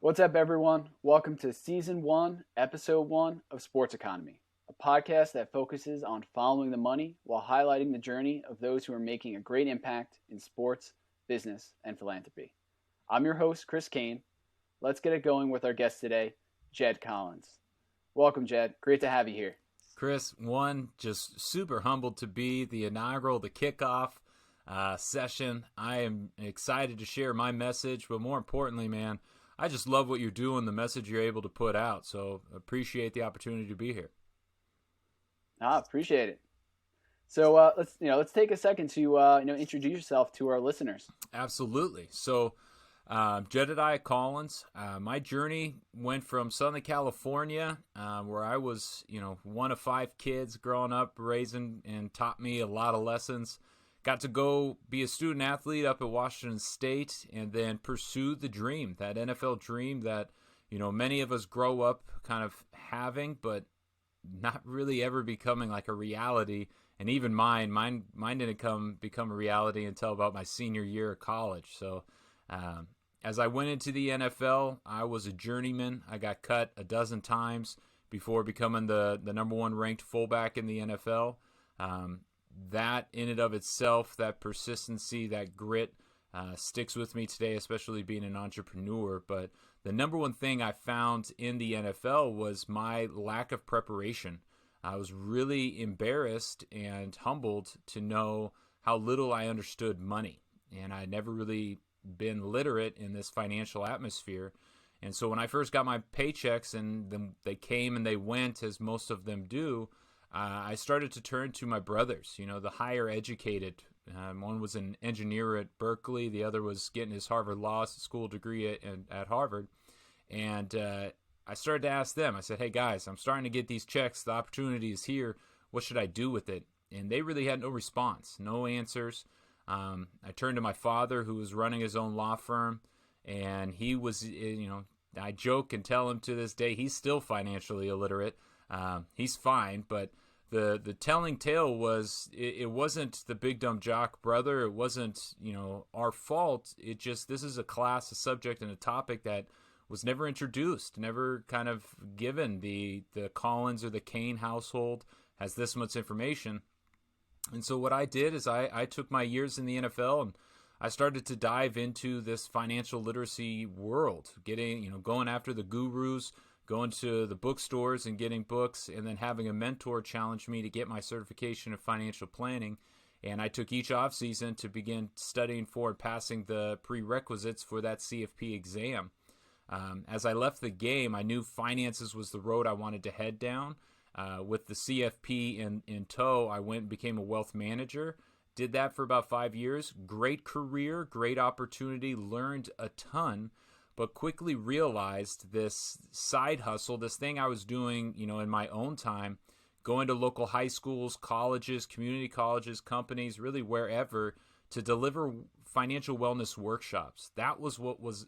What's up, everyone? Welcome to Season 1, Episode 1 of Sports Economy, a podcast that focuses on following the money while highlighting the journey of those who are making a great impact in sports, business, and philanthropy. I'm your host, Chris Kane. Let's get it going with our guest today, Jed Collins. Welcome, Jed. Great to have you here. Chris, just super humbled to be the inaugural, the kickoff session. I am excited to share my message, but more importantly, man, I just love what you're doing, the message you're able to put out. So appreciate the opportunity to be here. Appreciate it. So let's take a second to introduce yourself to our listeners. Absolutely. So Jed Collins. My journey went from Southern California, where I was, one of 5 kids growing up, raising, and taught me a lot of lessons. Got to go be a student athlete up at Washington State and then pursue the dream, that NFL dream that, many of us grow up kind of having, but not really ever becoming like a reality. And even mine didn't become a reality until about my senior year of college. So as I went into the NFL, I was a journeyman. I got cut a dozen times before becoming the number 1 ranked fullback in the NFL. That in and of itself, that persistency, that grit sticks with me today, especially being an entrepreneur. But the number 1 thing I found in the NFL was my lack of preparation. I was really embarrassed and humbled to know how little I understood money. And I never really been literate in this financial atmosphere. And so when I first got my paychecks and then they came and they went, as most of them do, I started to turn to my brothers, the higher educated. One was an engineer at Berkeley. The other was getting his Harvard Law School degree at Harvard. And I started to ask them, I said, hey, guys, I'm starting to get these checks. The opportunity is here. What should I do with it? And they really had no response, no answers. I turned to my father, who was running his own law firm, and he was, I joke and tell him to this day, he's still financially illiterate. He's fine, but the telling tale was it wasn't the big dumb jock brother. It wasn't, our fault. This is a subject and a topic that was never introduced, never kind of given. The Collins or the Kane household has this much information. And so what I did is I took my years in the NFL and I started to dive into this financial literacy world, going after the gurus, going to the bookstores and getting books, and then having a mentor challenge me to get my certification in financial planning. And I took each off season to begin studying for and passing the prerequisites for that CFP exam. As I left the game, I knew finances was the road I wanted to head down. With the CFP in tow, I went and became a wealth manager. Did that for about 5 years. Great career, great opportunity, learned a ton, but quickly realized this side hustle, this thing I was doing, in my own time, going to local high schools, colleges, community colleges, companies, really wherever, to deliver financial wellness workshops. That was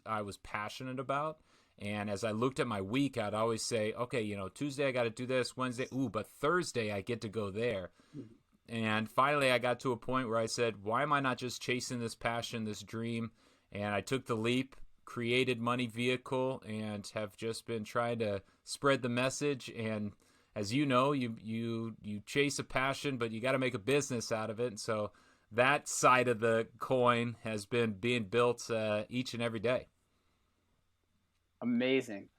I was passionate about. And as I looked at my week, I'd always say, okay, Tuesday I got to do this, Wednesday, but Thursday I get to go there. And finally I got to a point where I said, why am I not just chasing this passion, this dream? And I took the leap, created Money Vehicle, and have just been trying to spread the message. And as you know, you chase a passion, but you got to make a business out of it. And so that side of the coin has been being built each and every day. Amazing.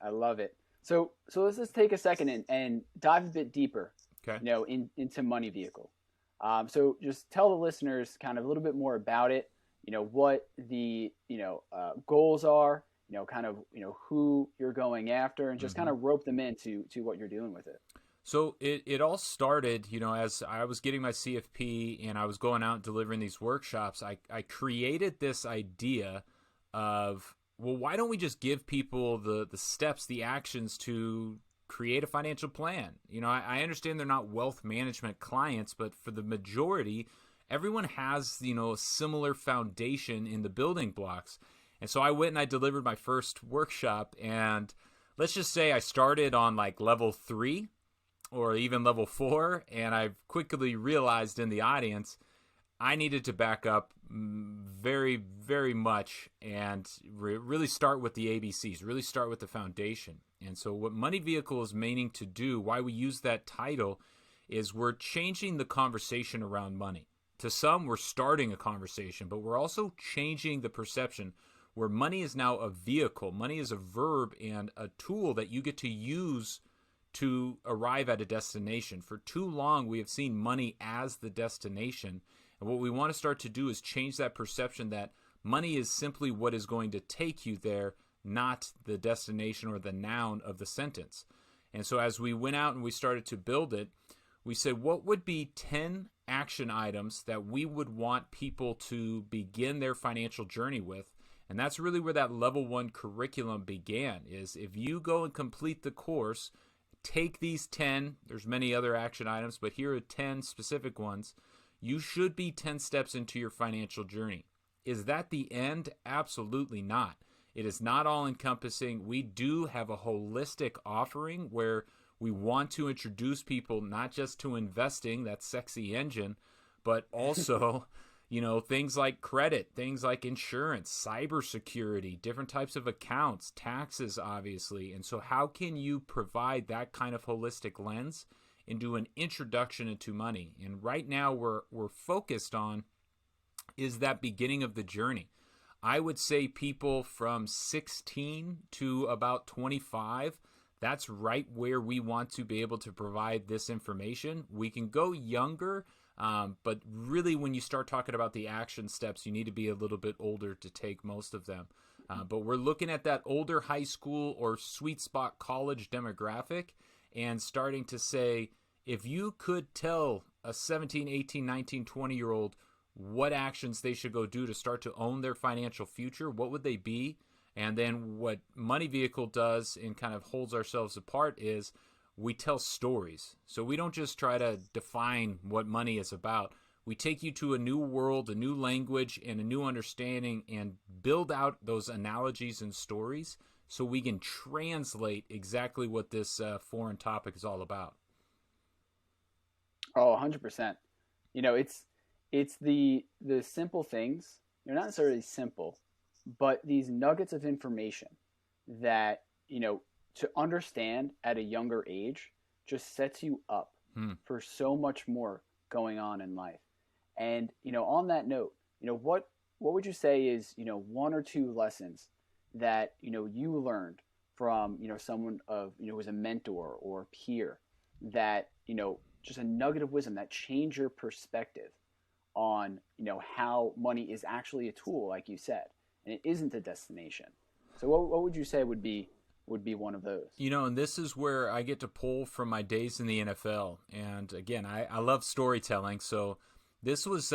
I love it. So let's just take a second and dive a bit deeper, okay, into Money Vehicle. So just tell the listeners kind of a little bit more about it, what the, goals are, who you're going after, and just kind of rope them into what you're doing with it. So it all started, as I was getting my CFP and I was going out and delivering these workshops, I created this idea of, well, why don't we just give people the steps, the actions to create a financial plan? I understand they're not wealth management clients, but for the majority, everyone has, a similar foundation in the building blocks. And so I went and I delivered my first workshop, and let's just say I started on like level 3 or even level 4, and I quickly realized in the audience, I needed to back up very, very much and really start with the ABCs, really start with the foundation. And so what Money Vehicle is meaning to do, why we use that title, is we're changing the conversation around money. To some, we're starting a conversation, but we're also changing the perception where money is now a vehicle. Money is a verb and a tool that you get to use to arrive at a destination. For too long, we have seen money as the destination. And what we want to start to do is change that perception that money is simply what is going to take you there, not the destination or the noun of the sentence. And so as we went out and we started to build it, we said, what would be 10 action items that we would want people to begin their financial journey with? And that's really where that level 1 curriculum began, is if you go and complete the course, take these 10, there's many other action items, but here are 10 specific ones. You should be 10 steps into your financial journey. Is that the end? Absolutely not. It is not all encompassing. We do have a holistic offering where we want to introduce people not just to investing, that sexy engine, but also, things like credit, things like insurance, cybersecurity, different types of accounts, taxes, obviously. And so how can you provide that kind of holistic lens into an introduction into money? And right now we're focused on is that beginning of the journey. I would say people from 16 to about 25, that's right where we want to be able to provide this information. We can go younger, but really when you start talking about the action steps, you need to be a little bit older to take most of them. But we're looking at that older high school or sweet spot college demographic and starting to say, if you could tell a 17, 18, 19, 20-year-old what actions they should go do to start to own their financial future, what would they be? And then what Money Vehicle does and kind of holds ourselves apart is we tell stories. So we don't just try to define what money is about. We take you to a new world, a new language, and a new understanding and build out those analogies and stories so we can translate exactly what this foreign topic is all about. Oh, 100%. It's the simple things. They're not necessarily simple, but these nuggets of information that, to understand at a younger age just sets you up for so much more going on in life. And, on that note, what would you say is, one or two lessons that, you learned from, someone of, who's a mentor or peer that, just a nugget of wisdom that changed your perspective on, how money is actually a tool, like you said, and it isn't a destination. So what would you say would be one of those? And this is where I get to pull from my days in the NFL. And again, I love storytelling. So this was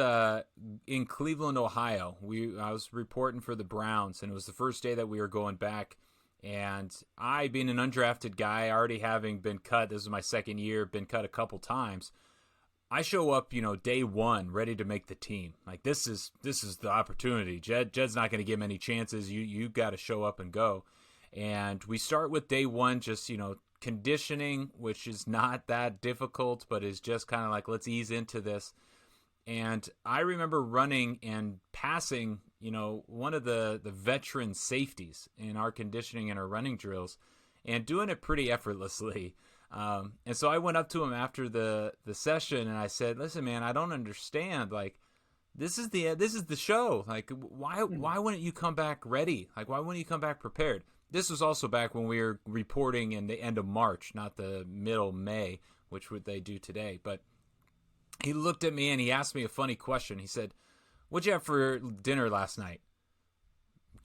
in Cleveland, Ohio. I was reporting for the Browns, and it was the first day that we were going back. And I, being an undrafted guy, already having been cut, this is my second year, been cut a couple times. I show up, day one, ready to make the team. Like this is the opportunity. Jed's not going to give many chances. You got to show up and go. And we start with day one, just conditioning, which is not that difficult, but is just kind of like, let's ease into this. And I remember running and passing, one of the veteran safeties in our conditioning and our running drills, and doing it pretty effortlessly. And so I went up to him after the session and I said, listen, man, I don't understand. Like, this is the show. Like, why wouldn't you come back ready? Like, why wouldn't you come back prepared? This was also back when we were reporting in the end of March, not the middle May, which would they do today. But he looked at me and he asked me a funny question. He said, what'd you have for dinner last night?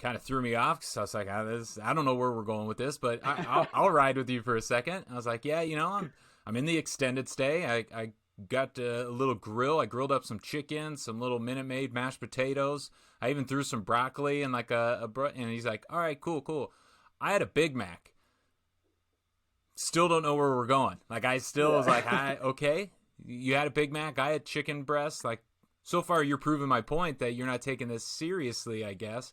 Kind of threw me off because I was like, I don't know where we're going with this, but I'll ride with you for a second. I was like, yeah, I'm in the extended stay. I got a little grill. I grilled up some chicken, some little Minute Maid mashed potatoes. I even threw some broccoli and and he's like, all right, cool. I had a Big Mac. Still don't know where we're going. Like, I still was like, okay, you had a Big Mac. I had chicken breasts. Like, so far you're proving my point that you're not taking this seriously, I guess.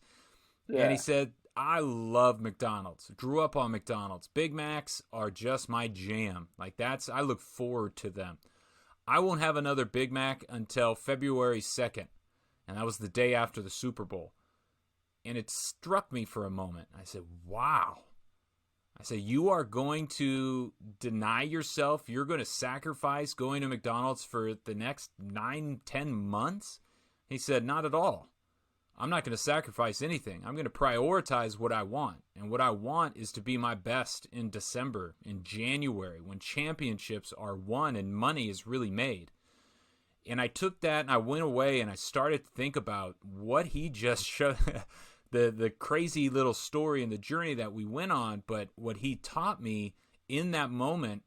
Yeah. And he said, I love McDonald's. Grew up on McDonald's. Big Macs are just my jam. Like, I look forward to them. I won't have another Big Mac until February 2nd. And that was the day after the Super Bowl. And it struck me for a moment. I said, wow. I said, you are going to deny yourself, you're going to sacrifice going to McDonald's for the next 9-10 months? He said, not at all. I'm not going to sacrifice anything. I'm going to prioritize what I want. And what I want is to be my best in December, in January, when championships are won and money is really made. And I took that and I went away and I started to think about what he just showed, the crazy little story and the journey that we went on. But what he taught me in that moment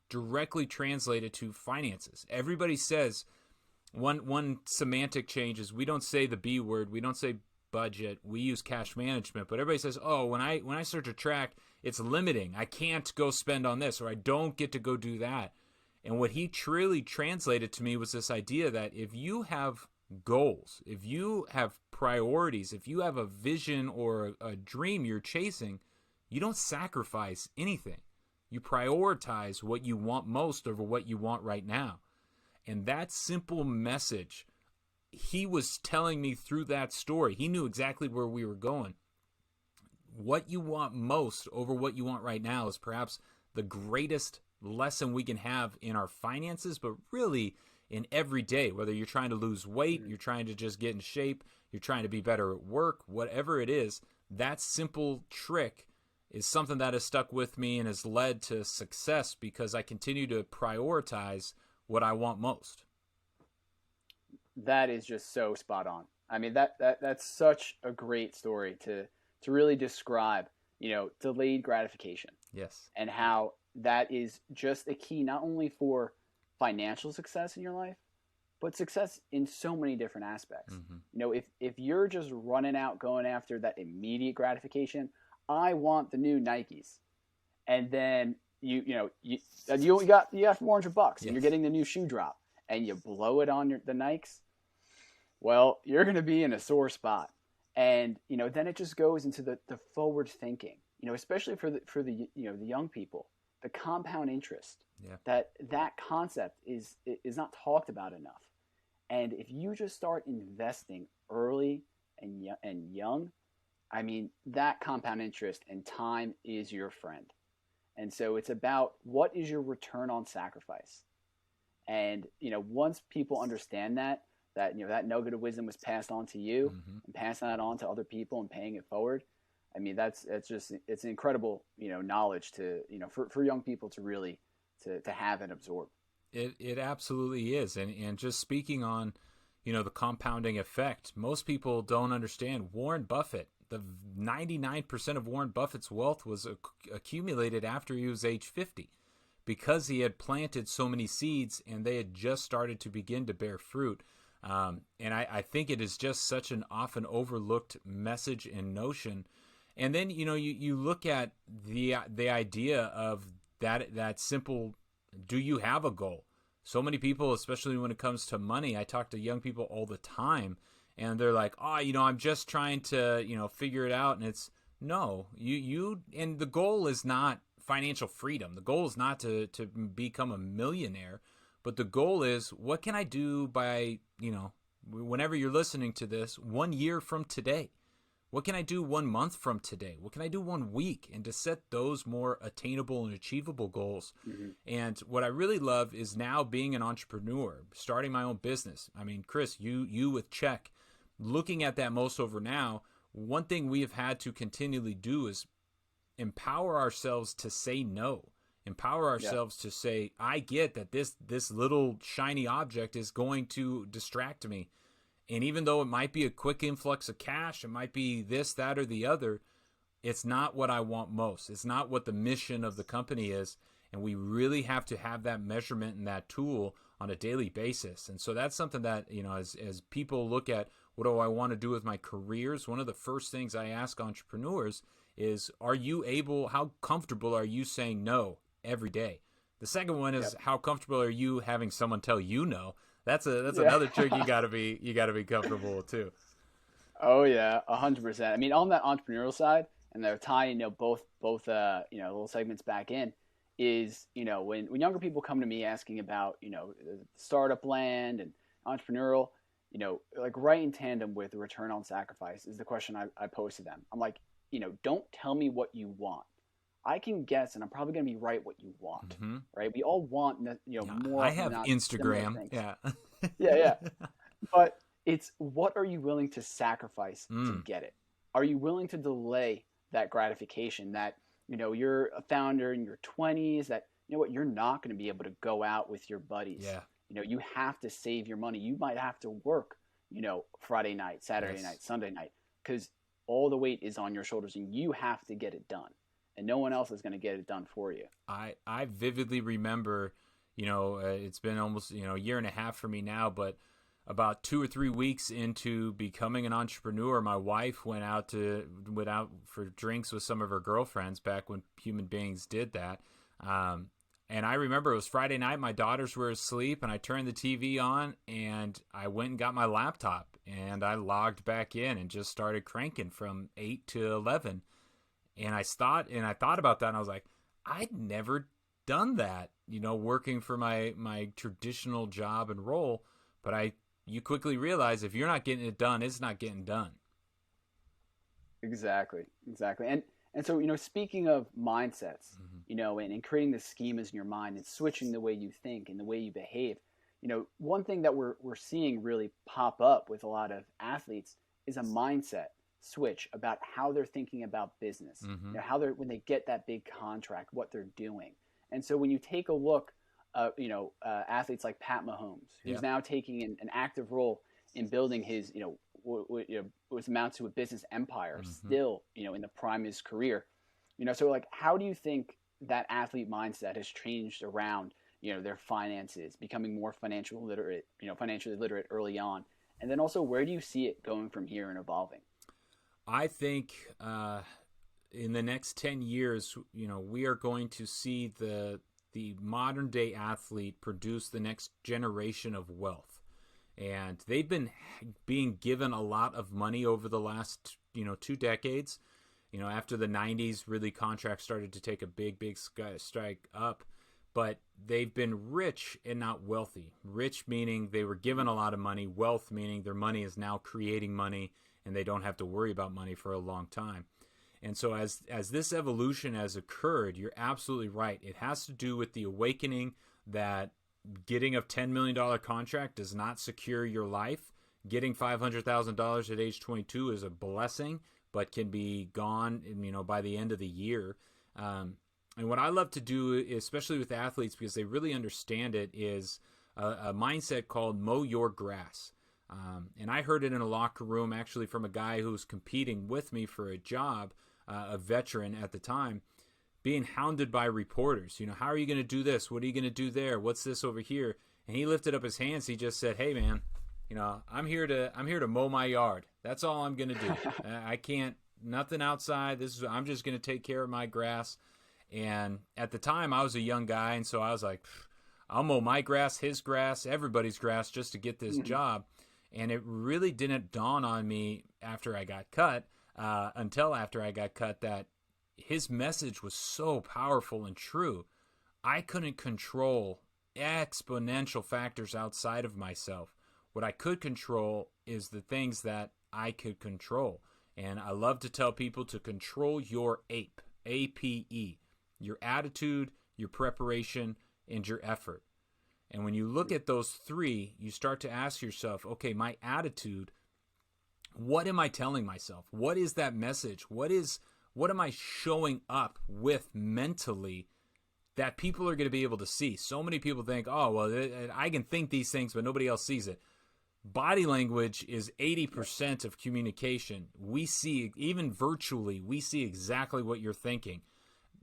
directly translated to finances. Everybody says, One semantic change is we don't say the B word, we don't say budget, we use cash management. But everybody says, oh, when I start to track, it's limiting. I can't go spend on this, or I don't get to go do that. And what he truly translated to me was this idea that if you have goals, if you have priorities, if you have a vision or a dream you're chasing, you don't sacrifice anything. You prioritize what you want most over what you want right now. And that simple message, he was telling me through that story. He knew exactly where we were going. What you want most over what you want right now is perhaps the greatest lesson we can have in our finances, but really in every day, whether you're trying to lose weight, you're trying to just get in shape, you're trying to be better at work, whatever it is, that simple trick is something that has stuck with me and has led to success because I continue to prioritize what I want most. That is just so spot on. I mean, that's such a great story to really describe, delayed gratification. Yes. And how that is just a key not only for financial success in your life, but success in so many different aspects. Mm-hmm. If you're just running out going after that immediate gratification, I want the new Nikes, and then you got $400 and you're getting the new shoe drop and you blow it on the Nikes, well, you're going to be in a sore spot. And then it just goes into the forward thinking, especially for the young people, the compound interest. Yeah. That concept is not talked about enough. And if you just start investing early and young, I mean, that compound interest and time is your friend. And so it's about what is your return on sacrifice. And, once people understand that nugget of wisdom was passed on to you, mm-hmm. and passing that on to other people and paying it forward, I mean, it's an incredible, knowledge to, for young people to really, to have and absorb. It absolutely is. And just speaking on, the compounding effect, most people don't understand. Warren Buffett, the 99% of Warren Buffett's wealth was accumulated after he was age 50 because he had planted so many seeds and they had just started to begin to bear fruit. And I think it is just such an often overlooked message and notion. And then, you look at the idea of that simple, do you have a goal? So many people, especially when it comes to money, I talk to young people all the time, and they're like, oh, I'm just trying to, figure it out. And it's, no, and the goal is not financial freedom. The goal is not to become a millionaire, but the goal is, what can I do by, whenever you're listening to this, 1 year from today? What can I do 1 month from today? What can I do 1 week? And to set those more attainable and achievable goals. Mm-hmm. And what I really love is now being an entrepreneur, starting my own business. I mean, Chris, you with Chek, looking at that most over now, one thing we have had to continually do is empower ourselves to say no. Empower ourselves to say, I get that this little shiny object is going to distract me. And even though it might be a quick influx of cash, it might be this, that, or the other, it's not what I want most. It's not what the mission of the company is. And we really have to have that measurement and that tool on a daily basis. And so that's something that, as people look at, what do I want to do with my careers? One of the first things I ask entrepreneurs is, how comfortable are you saying no every day? The second one is, how comfortable are you having someone tell you no? That's another trick you gotta be comfortable with too. Oh yeah, 100%. I mean, on that entrepreneurial side, and they're tying both little segments back in. is, when younger people come to me asking about, startup land and entrepreneurial, like right in tandem with the return on sacrifice is the question I pose to them. I'm like, don't tell me what you want. I can guess, and I'm probably going to be right what you want, Mm-hmm. right? We all want, more I often than have not similar Instagram. things. Yeah. Yeah, yeah. But it's what are you willing to sacrifice to Mm, get it? Are you willing to delay that gratification that, you're a founder in your 20s, that, what, you're not going to be able to go out with your buddies. yeah. You have to save your money. You might have to work, Friday night, Saturday Yes. night, Sunday night, because all the weight is on your shoulders and you have to get it done. And no one else is going to get it done for you. I vividly remember, it's been almost, a year and a half for me now, but about 2 or 3 weeks into becoming an entrepreneur, my wife went out for drinks with some of her girlfriends back when human beings did that. And I remember it was Friday night, my daughters were asleep, and I turned the TV on, and I went and got my laptop, and I logged back in and just started cranking from 8 to 11. And I thought about that, and I was like, I'd never done that, working for my traditional job and role. But you quickly realize if you're not getting it done, it's not getting done. Exactly, exactly. And so, speaking of mindsets, Mm-hmm. And creating the schemas in your mind and switching the way you think and the way you behave, one thing that we're seeing really pop up with a lot of athletes is a mindset switch about how they're thinking about business. Mm-hmm. How they're when they get that big contract, what they're doing. And so when you take a look, athletes like Pat Mahomes, who's Yeah. now taking an active role in building his, what amounts to a business empire, Mm-hmm. still, in the prime of his career. So like, how do you think that athlete mindset has changed around, their finances, becoming more financially literate early on, and then also where do you see it going from here and evolving? I think in the next 10 years, we are going to see the modern day athlete produce the next generation of wealth. And they've been being given a lot of money over the last, 2 decades. After the 90s, really contracts started to take a big strike up. But they've been rich and not wealthy. Rich meaning they were given a lot of money. Wealth meaning their money is now creating money and they don't have to worry about money for a long time. And so as this evolution has occurred, you're absolutely right. It has to do with the awakening that getting a $10 million contract does not secure your life. Getting $500,000 at age 22 is a blessing, but can be gone, by the end of the year. And what I love to do, especially with athletes, because they really understand it, is a mindset called mow your grass. And I heard it in a locker room, actually, from a guy who was competing with me for a job, a veteran at the time, being hounded by reporters. How are you going to do this? What are you going to do there? What's this over here? And he lifted up his hands. He just said, "Hey, man, I'm here to mow my yard. That's all I'm going to do. I can't, nothing outside. I'm just going to take care of my grass." And at the time, I was a young guy, and so I was like, I'll mow my grass, his grass, everybody's grass just to get this job. And it really didn't dawn on me after I got cut, until after I got cut, that his message was so powerful and true. I couldn't control exponential factors outside of myself. What I could control is the things that I could control. And I love to tell people to control your APE, A-P-E, your attitude, your preparation, and your effort. And when you look at those three, you start to ask yourself, okay, my attitude, what am I telling myself? What is that message? What am I showing up with mentally that people are going to be able to see? So many people think, oh, well, I can think these things, but nobody else sees it. Body language is 80% of communication. We see, even virtually, we see exactly what you're thinking.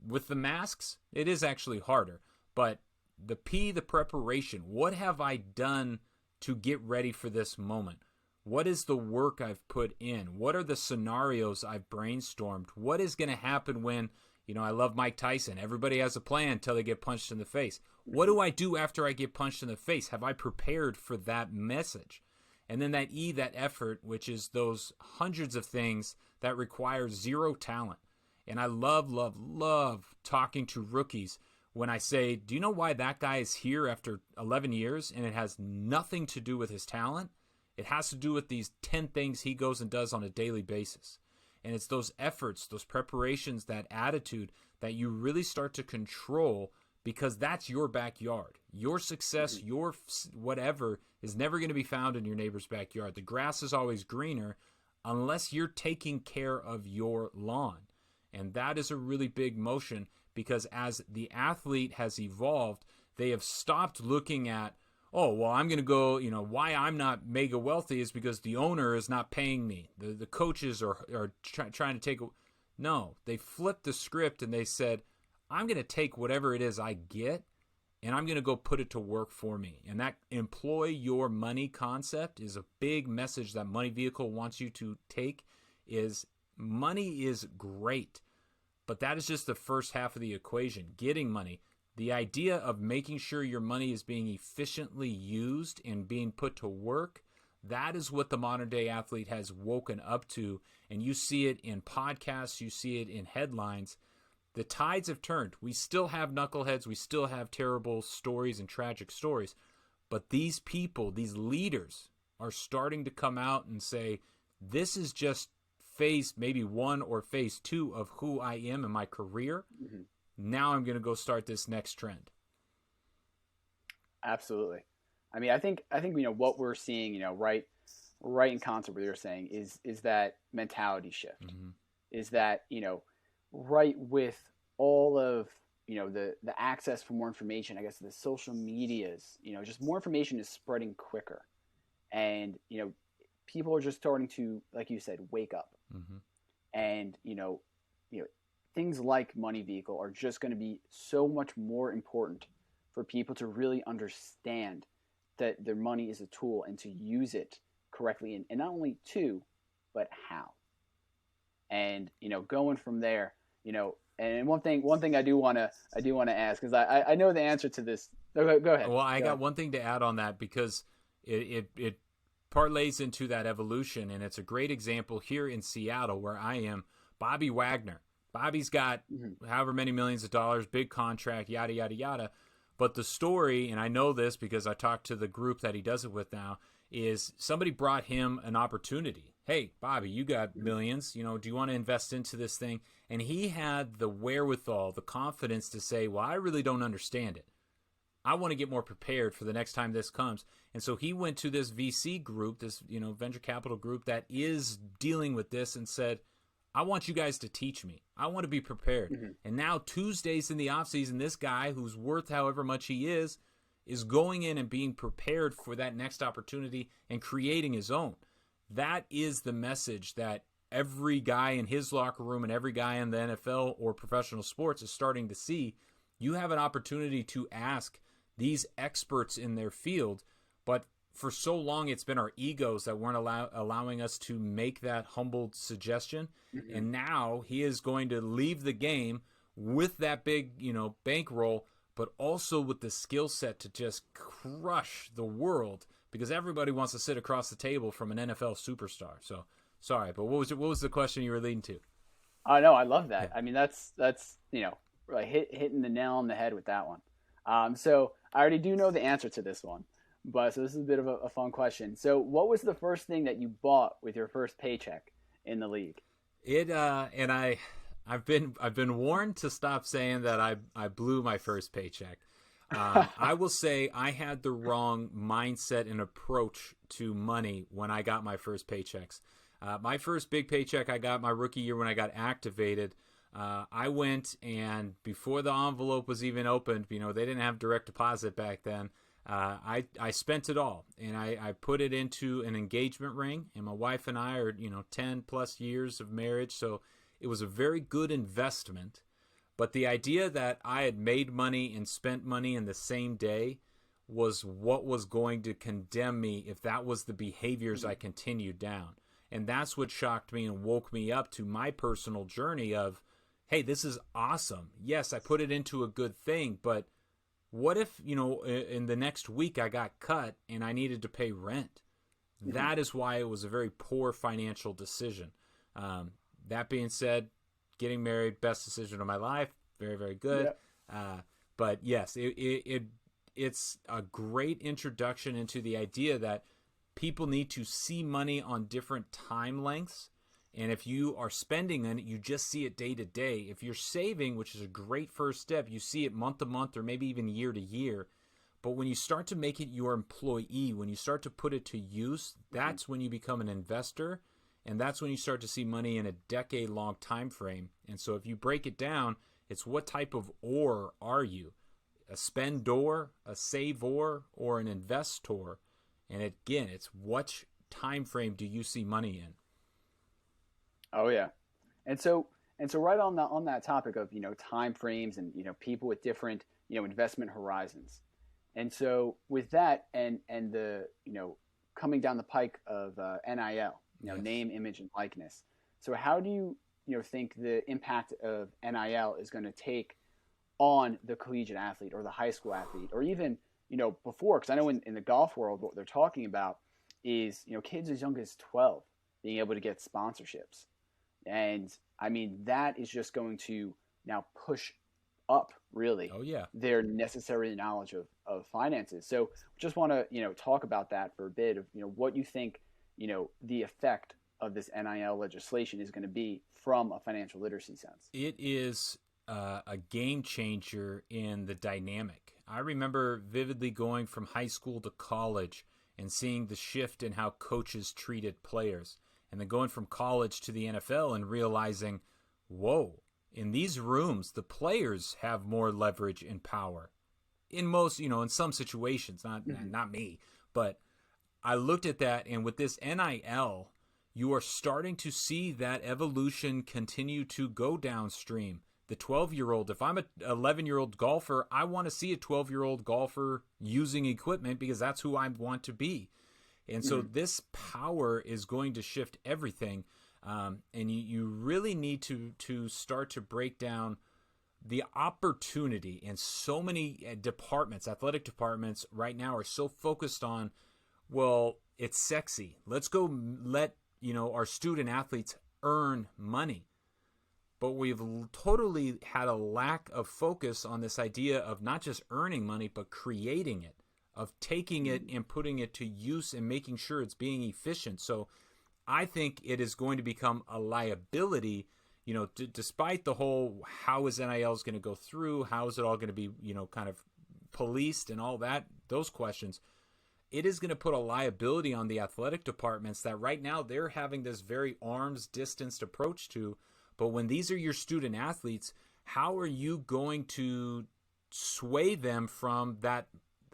With the masks, it is actually harder. But the preparation. What have I done to get ready for this moment? What is the work I've put in? What are the scenarios I've brainstormed? What is going to happen when, I love Mike Tyson. Everybody has a plan until they get punched in the face. What do I do after I get punched in the face? Have I prepared for that message? And then that effort, which is those hundreds of things that require zero talent. And I love talking to rookies when I say, do you know why that guy is here after 11 years? And it has nothing to do with his talent. It has to do with these 10 things he goes and does on a daily basis. And it's those efforts, those preparations, that attitude that you really start to control, because that's your backyard. Your success, your whatever, is never going to be found in your neighbor's backyard. The grass is always greener unless you're taking care of your lawn. And that is a really big motion, because as the athlete has evolved, they have stopped looking at, oh, well, I'm going to go, why I'm not mega wealthy is because the owner is not paying me. The coaches are trying to take. No, they flipped the script and they said, I'm going to take whatever it is I get and I'm going to go put it to work for me. And that employ your money concept is a big message that Money Vehicle wants you to take. Is money is great, but that is just the first half of the equation, getting money. The idea of making sure your money is being efficiently used and being put to work, that is what the modern day athlete has woken up to. And you see it in podcasts, you see it in headlines. The tides have turned. We still have knuckleheads, we still have terrible stories and tragic stories. But these people, these leaders, are starting to come out and say, this is just phase maybe 1 or phase 2 of who I am in my career. Mm-hmm. Now I'm going to go start this next trend. Absolutely. I mean, I think what we're seeing, right in concert with what you're saying is that mentality shift. Mm-hmm. Is that, right with all of, the access for more information, I guess the social medias, just more information is spreading quicker. And, people are just starting to, like you said, wake up. Mm-hmm. And, things like Money Vehicle are just going to be so much more important for people to really understand that their money is a tool and to use it correctly, and not only to, but how. And going from there, and one thing I do want to ask, because I know the answer to this. Go ahead. Well, I got one thing to add on that, because it parlays into that evolution, and it's a great example here in Seattle where I am. Bobby Wagner. Bobby's got however many millions of dollars, big contract, yada, yada, yada. But the story, and I know this because I talked to the group that he does it with now, is somebody brought him an opportunity. Hey, Bobby, you got millions. Do you want to invest into this thing? And he had the wherewithal, the confidence to say, well, I really don't understand it. I want to get more prepared for the next time this comes. And so he went to this VC group, this venture capital group that is dealing with this, and said, I want you guys to teach me. I want to be prepared. Mm-hmm. And now Tuesdays in the offseason, this guy who's worth however much he is going in and being prepared for that next opportunity and creating his own. That is the message that every guy in his locker room and every guy in the NFL or professional sports is starting to see. You have an opportunity to ask these experts in their field, but for so long it's been our egos that weren't allowing us to make that humbled suggestion. Mm-hmm. And now he is going to leave the game with that big, bankroll, but also with the skill set to just crush the world, because everybody wants to sit across the table from an NFL superstar. So, sorry, but what was the question you were leading to? Oh, no, I love that. Yeah. I mean, that's really hitting the nail on the head with that one. So I already do know the answer to this one. So this is a bit of a fun question. So what was the first thing that you bought with your first paycheck in the league? I've been warned to stop saying that I blew my first paycheck. I will say I had the wrong mindset and approach to money when I got my first paychecks. My first big paycheck I got my rookie year when I got activated. I went, and before the envelope was even opened, they didn't have direct deposit back then. I spent it all, and I put it into an engagement ring, and my wife and I are 10 plus years of marriage, so it was a very good investment. But the idea that I had made money and spent money in the same day was what was going to condemn me if that was the behaviors I continued down. And that's what shocked me and woke me up to my personal journey of, hey, this is awesome. Yes, I put it into a good thing, but what if, in the next week I got cut and I needed to pay rent? Mm-hmm. That is why it was a very poor financial decision. That being said, getting married, best decision of my life. Very, very good. Yep. But yes, it's a great introduction into the idea that people need to see money on different time lengths. And if you are spending on it, you just see it day to day. If you're saving, which is a great first step, you see it month to month or maybe even year to year. But when you start to make it your employee, when you start to put it to use, that's when you become an investor. And that's when you start to see money in a decade-long time frame. And so if you break it down, it's what type of or are you? A spendor, a savor, or an investor? And again, it's what time frame do you see money in? Oh yeah, and so right on that topic of time frames and people with different investment horizons, and so with that and the coming down the pike of NIL, Yes. name, image, and likeness. So how do you think the impact of NIL is going to take on the collegiate athlete or the high school athlete, or even before? Because I know in the golf world, what they're talking about is kids as young as 12 being able to get sponsorships. And I mean, that is just going to now push up, really, Oh, yeah. their necessary knowledge of finances. So just want to, talk about that for a bit of, what you think, the effect of this NIL legislation is going to be from a financial literacy sense. It is a game changer in the dynamic. I remember vividly going from high school to college and seeing the shift in how coaches treated players. And then going from college to the NFL and realizing, whoa, in these rooms, the players have more leverage and power. In most, in some situations, not me. But I looked at that, and with this NIL, you are starting to see that evolution continue to go downstream. The 12-year-old, if I'm an 11-year-old golfer, I want to see a 12-year-old golfer using equipment because that's who I want to be. And so this power is going to shift everything. And you really need to start to break down the opportunity. And so many departments, athletic departments right now are so focused on, well, it's sexy. Let's go let our student athletes earn money. But we've totally had a lack of focus on this idea of not just earning money, but creating it, of taking it and putting it to use and making sure it's being efficient. So I think it is going to become a liability, despite the whole how is NIL going to go through, how is it all going to be, kind of policed and all that, those questions. It is going to put a liability on the athletic departments that right now they're having this very arm's distanced approach to. But when these are your student athletes, how are you going to sway them from that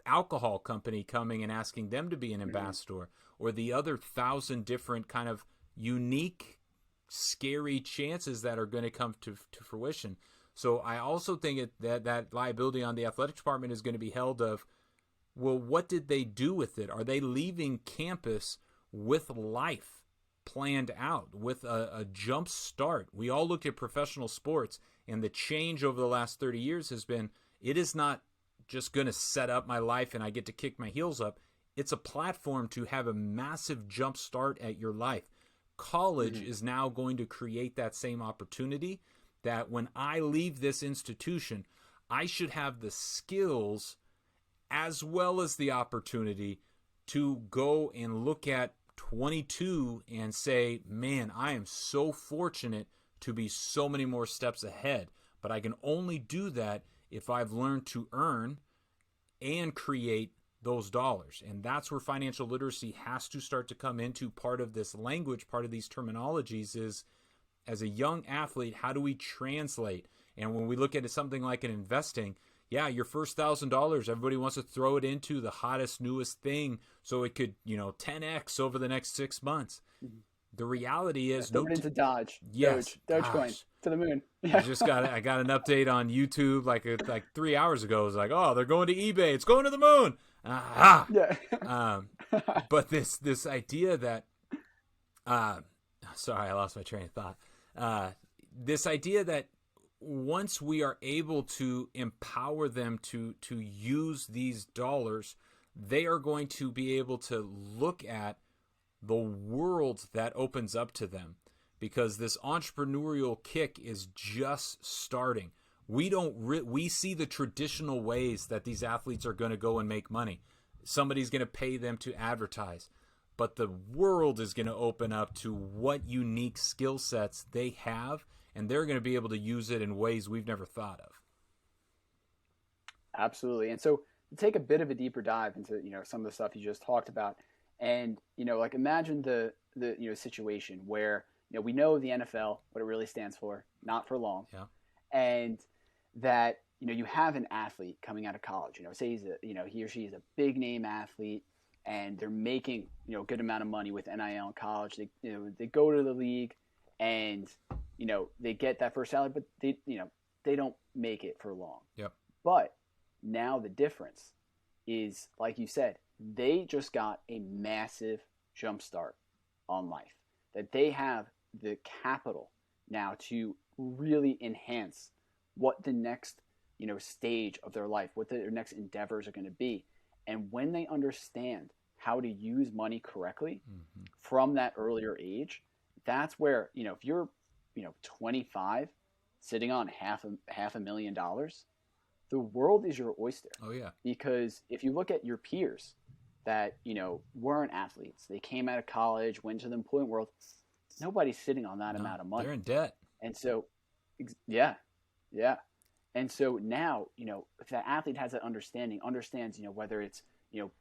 alcohol company coming and asking them to be an ambassador, or the other 1,000 different kind of unique, scary chances that are going to come to fruition? So I also think that liability on the athletic department is going to be held of, well, what did they do with it? Are they leaving campus with life planned out, with a jump start? We all look at professional sports, and the change over the last 30 years has been, it is not just going to set up my life and I get to kick my heels up. It's a platform to have a massive jump start at your life. College is now going to create that same opportunity, that when I leave this institution, I should have the skills as well as the opportunity to go and look at 22 and say, man, I am so fortunate to be so many more steps ahead. But I can only do that if I've learned to earn and create those dollars. And that's where financial literacy has to start to come into part of this language, part of these terminologies is, as a young athlete, how do we translate? And when we look at something like an investing, yeah, your first $1,000, everybody wants to throw it into the hottest, newest thing so it could, 10x over the next 6 months. The reality is, throw it into Dodge. Yes, Dogecoin to the moon. I got an update on YouTube like 3 hours ago. It was like, oh, they're going to eBay. It's going to the moon. Yeah. But this idea that, sorry, I lost my train of thought. This idea that once we are able to empower them to use these dollars, they are going to be able to look at the world that opens up to them, because this entrepreneurial kick is just starting. We see the traditional ways that these athletes are going to go and make money. Somebody's going to pay them to advertise. But the world is going to open up to what unique skill sets they have, and they're going to be able to use it in ways we've never thought of. Absolutely. And so to take a bit of a deeper dive into, some of the stuff you just talked about, and, like imagine the situation where, we know the NFL, what it really stands for, not for long. Yeah. And that, you have an athlete coming out of college, say he or she is a big name athlete, and they're making, a good amount of money with NIL in college. They go to the league and, they get that first salary, but they don't make it for long. Yep. But now the difference is, like you said, they just got a massive jump start on life, that they have the capital now to really enhance what the next, stage of their life, what their next endeavors are going to be. And when they understand how to use money correctly from that earlier age, that's where, if you're, 25, sitting on half a million dollars, the world is your oyster. Oh, yeah. Because if you look at your peers that, weren't athletes, they came out of college, went to the employment world, nobody's sitting on that amount of money. They're in debt. And so, yeah. And so now, if that athlete has that understands, whether it's,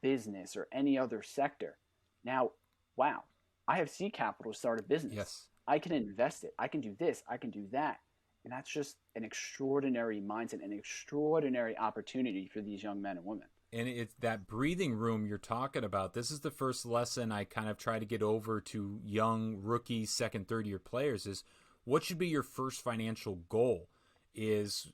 business or any other sector, now, wow, I have seed capital to start a business. Yes. I can invest it. I can do this. I can do that. And that's just an extraordinary mindset, an extraordinary opportunity for these young men and women. And it's that breathing room you're talking about. This is the first lesson I kind of try to get over to young rookie, second, third year players is what should be your first financial goal is,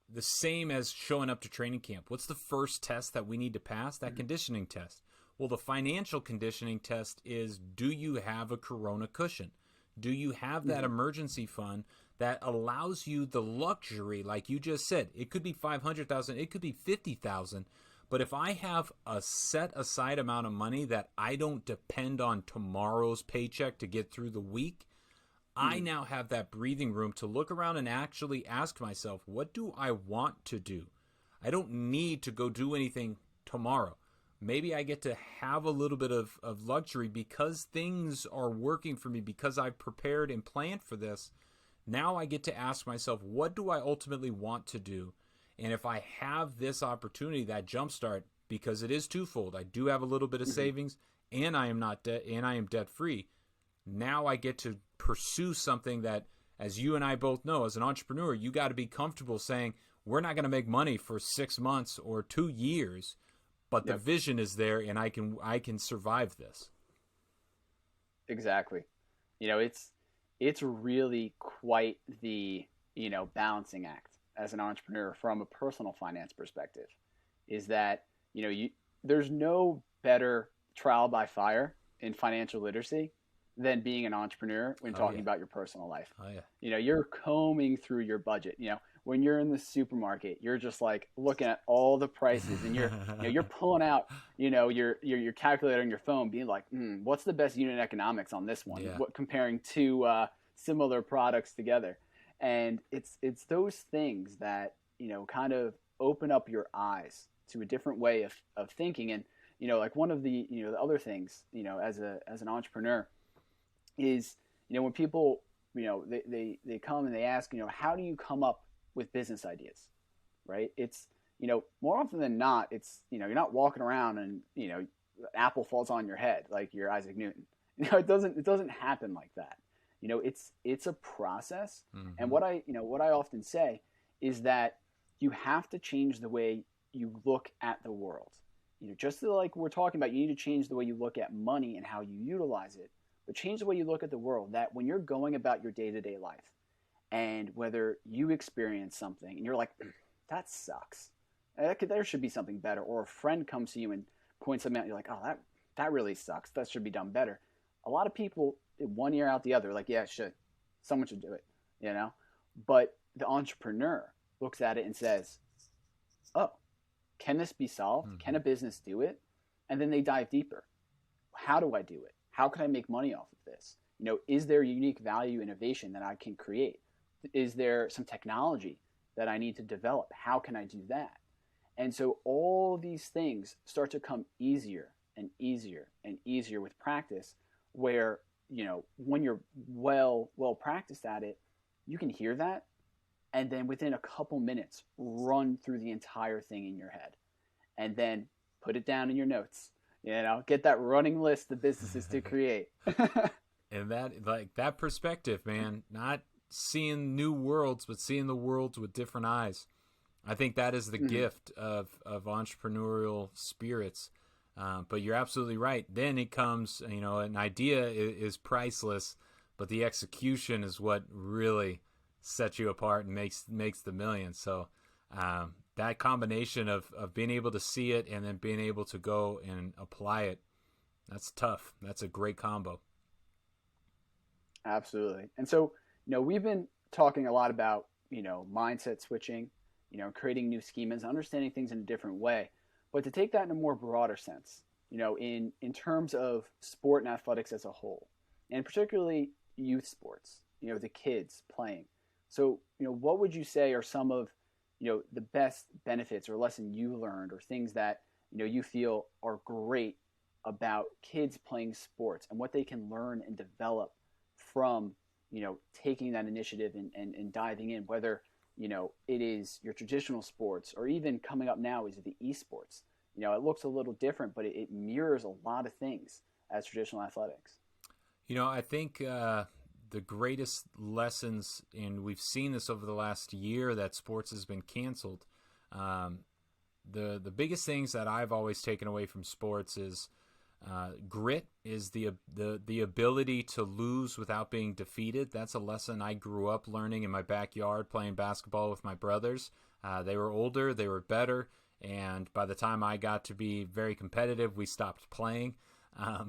the same as showing up to training camp. What's the first test that we need to pass? That conditioning test. Well, the financial conditioning test is, do you have a Corona cushion? Do you have that emergency fund that allows you the luxury, like you just said? It could be $500,000, it could be $50,000, but if I have a set aside amount of money that I don't depend on tomorrow's paycheck to get through the week, I now have that breathing room to look around and actually ask myself, what do I want to do? I don't need to go do anything tomorrow. Maybe I get to have a little bit of luxury because things are working for me, because I've prepared and planned for this. Now I get to ask myself, what do I ultimately want to do? And if I have this opportunity, that jumpstart, because it is twofold, I do have a little bit of savings and I am not debt and I am debt free. Now I get to pursue something that, as you and I both know, as an entrepreneur, you got to be comfortable saying, we're not going to make money for 6 months or 2 years, but the vision is there and I can survive this. Exactly. It's really quite the, balancing act as an entrepreneur from a personal finance perspective, is that, there's no better trial by fire in financial literacy than being an entrepreneur when talking about your personal life. Oh, yeah. You're combing through your budget. When you're in the supermarket, you're just like looking at all the prices and you're pulling out, your calculator on your phone being like, what's the best unit economics on this one? Yeah. What comparing two similar products together. And it's those things that, kind of open up your eyes to a different way of thinking. And, like one of the, the other things, as an entrepreneur is, when people, they come and they ask, how do you come up with business ideas, right? It's, more often than not, it's, you're not walking around and, apple falls on your head like you're Isaac Newton. It doesn't happen like that. It's a process. And what I often say is that you have to change the way you look at the world. Just like we're talking about, you need to change the way you look at money and how you utilize it, but change the way you look at the world, that when you're going about your day-to-day life and whether you experience something and you're like, that sucks, there should be something better, or a friend comes to you and points something out, you're like, oh, that really sucks, that should be done better. A lot of people, one ear out the other, like, yeah, it should. Someone should do it, But the entrepreneur looks at it and says, oh, can this be solved? Can a business do it? And then they dive deeper. How do I do it? How can I make money off of this? Is there unique value innovation that I can create? Is there some technology that I need to develop. How can I do that? And so all these things start to come easier and easier and easier with practice, where, when you're well practiced at it, you can hear that, and then within a couple minutes run through the entire thing in your head, and then put it down in your notes. Get that running list of businesses to create. And that perspective, man, not seeing new worlds, but seeing the worlds with different eyes. I think that is the gift of entrepreneurial spirits. But you're absolutely right. Then it comes, an idea is priceless, but the execution is what really sets you apart and makes the millions. So that combination of being able to see it and then being able to go and apply it, that's tough. That's a great combo. Absolutely. And so, we've been talking a lot about, mindset switching, creating new schemas, understanding things in a different way. But to take that in a more broader sense, in terms of sport and athletics as a whole, and particularly youth sports, the kids playing. So, what would you say are some of, the best benefits or lessons you learned, or things that, you feel are great about kids playing sports and what they can learn and develop from, taking that initiative and diving in, whether, it is your traditional sports, or even coming up now is the esports. It looks a little different, but it mirrors a lot of things as traditional athletics. I think the greatest lessons, and we've seen this over the last year that sports has been canceled. The biggest things that I've always taken away from sports is grit, is the ability to lose without being defeated. That's a lesson I grew up learning in my backyard playing basketball with my brothers. They were older, they were better, and by the time I got to be very competitive, we stopped playing.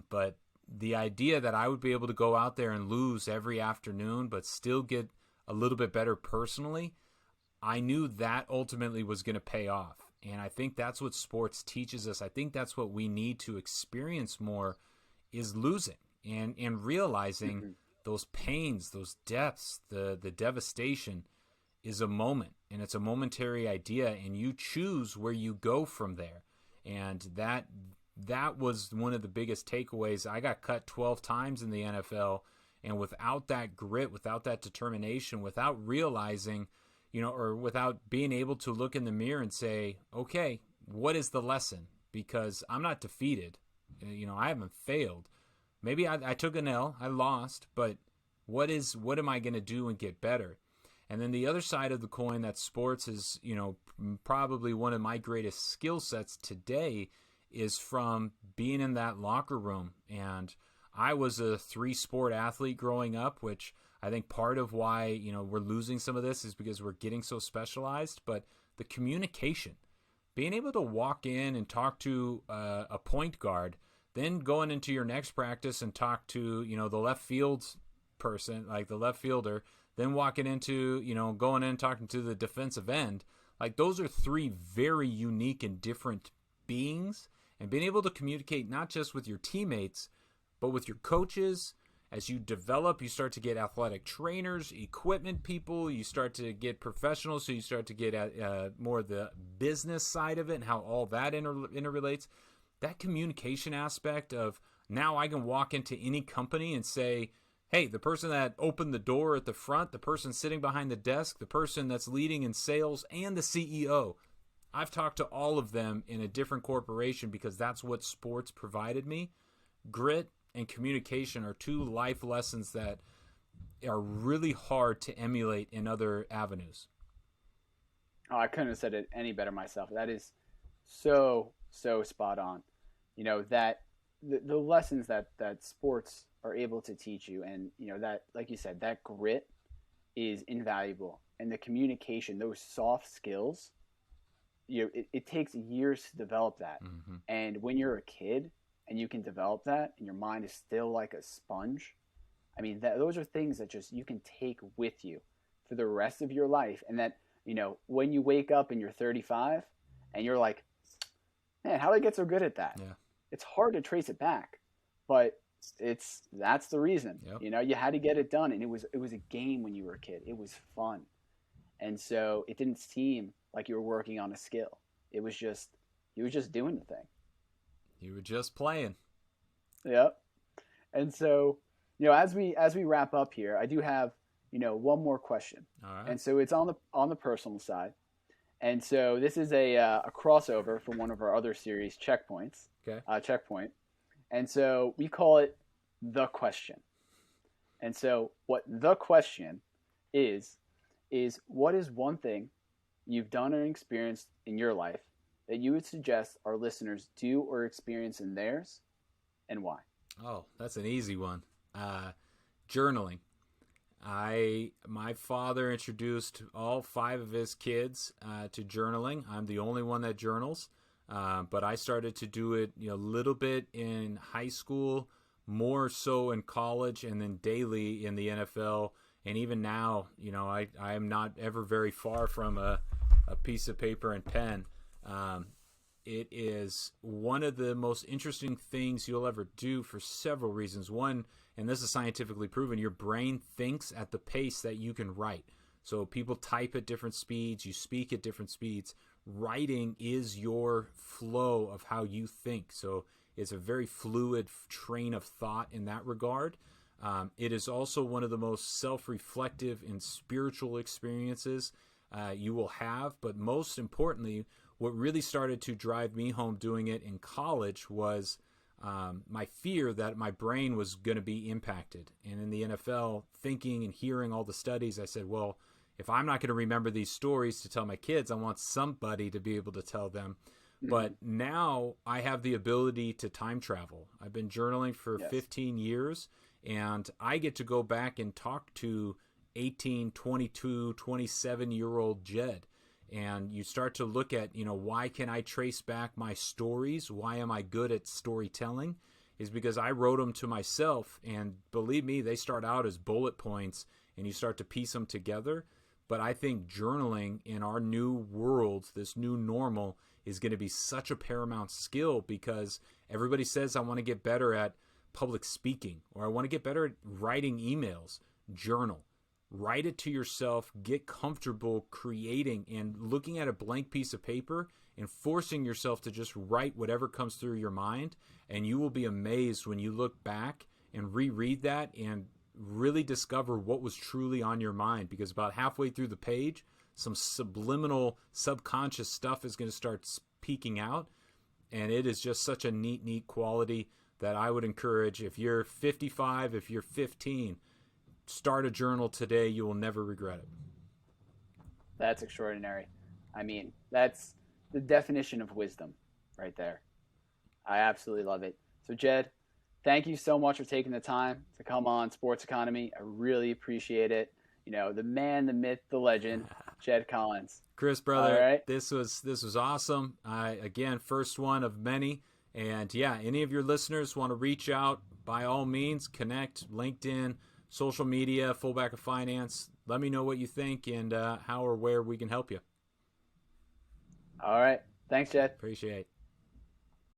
But the idea that I would be able to go out there and lose every afternoon but still get a little bit better personally, I knew that ultimately was going to pay off. And I think that's what sports teaches us. I think that's what we need to experience more, is losing and realizing those pains, those deaths, the devastation is a moment, and it's a momentary idea, and you choose where you go from there. And that was one of the biggest takeaways. I got cut 12 times in the NFL, and without that grit, without that determination, without realizing, or without being able to look in the mirror and say, okay, what is the lesson? Because I'm not defeated. I haven't failed. Maybe I took an L, I lost, but what am I going to do and get better? And then the other side of the coin, that sports is, probably one of my greatest skill sets today, is from being in that locker room. And I was a 3-sport athlete growing up, which I think part of why, we're losing some of this is because we're getting so specialized. But the communication, being able to walk in and talk to a point guard, then going into your next practice and talk to, the left field person, like the left fielder, then walking into, going in and talking to the defensive end. Like, those are 3 very unique and different beings. And being able to communicate not just with your teammates, but with your coaches. As you develop, you start to get athletic trainers, equipment people, you start to get professionals, so you start to get more of the business side of it and how all that interrelates. That communication aspect of, now I can walk into any company and say, hey, the person that opened the door at the front, the person sitting behind the desk, the person that's leading in sales, and the CEO. I've talked to all of them in a different corporation because that's what sports provided me. Grit and communication are 2 life lessons that are really hard to emulate in other avenues. Oh, I couldn't have said it any better myself. That is so spot on. That the lessons that sports are able to teach you, and that, like you said, that grit is invaluable, and the communication, those soft skills, it takes years to develop that. And when you're a kid and you can develop that, and your mind is still like a sponge, I mean, those are things that just you can take with you for the rest of your life. And that, when you wake up and you're 35 and you're like, man, how did I get so good at that? Yeah. It's hard to trace it back, but that's the reason. Yep. You had to get it done, and it was a game when you were a kid. It was fun. And so it didn't seem like you were working on a skill. It was just, you were just doing the thing. You were just playing. Yep. And so, as we wrap up here, I do have, one more question. All right. And so it's on the personal side. And so this is a crossover from one of our other series, Checkpoints. Okay. Checkpoint. And so we call it the question. And so what the question is what is one thing you've done or experienced in your life that you would suggest our listeners do or experience in theirs, and why? Oh, that's an easy one. Journaling. My father introduced all 5 of his kids to journaling. I'm the only one that journals, but I started to do it a little bit in high school, more so in college, and then daily in the NFL. And even now, I am not ever very far from a piece of paper and pen. It is one of the most interesting things you'll ever do for several reasons. One, and this is scientifically proven, your brain thinks at the pace that you can write. So people type at different speeds, you speak at different speeds. Writing is your flow of how you think. So it's a very fluid train of thought in that regard. It is also one of the most self-reflective and spiritual experiences you will have. But most importantly, what really started to drive me home doing it in college was my fear that my brain was going to be impacted. And in the NFL, thinking and hearing all the studies, I said, well, if I'm not going to remember these stories to tell my kids, I want somebody to be able to tell them. Mm-hmm. But now I have the ability to time travel. I've been journaling for 15 years, and I get to go back and talk to 18, 22, 27-year-old Jed. And you start to look at, why can I trace back my stories? Why am I good at storytelling? Is because I wrote them to myself. And believe me, they start out as bullet points, and you start to piece them together. But I think journaling in our new world, this new normal, is going to be such a paramount skill, because everybody says, I want to get better at public speaking, or I want to get better at writing emails. Journal. Write it to yourself, get comfortable creating and looking at a blank piece of paper and forcing yourself to just write whatever comes through your mind. And you will be amazed when you look back and reread that and really discover what was truly on your mind, because about halfway through the page, some subliminal subconscious stuff is going to start peeking out. And it is just such a neat quality that I would encourage. If you're 55, if you're 15, start a journal today. You will never regret it. That's extraordinary. I mean, that's the definition of wisdom right there. I absolutely love it. So, Jed, thank you so much for taking the time to come on Sports Economy. I really appreciate it. The man, the myth, the legend, Jed Collins. Chris, brother, right. This was awesome. Again, first one of many. And yeah, any of your listeners want to reach out, by all means, connect, LinkedIn, social media, Fullback of Finance. Let me know what you think and how or where we can help you. All right. Thanks, Jed. Appreciate it.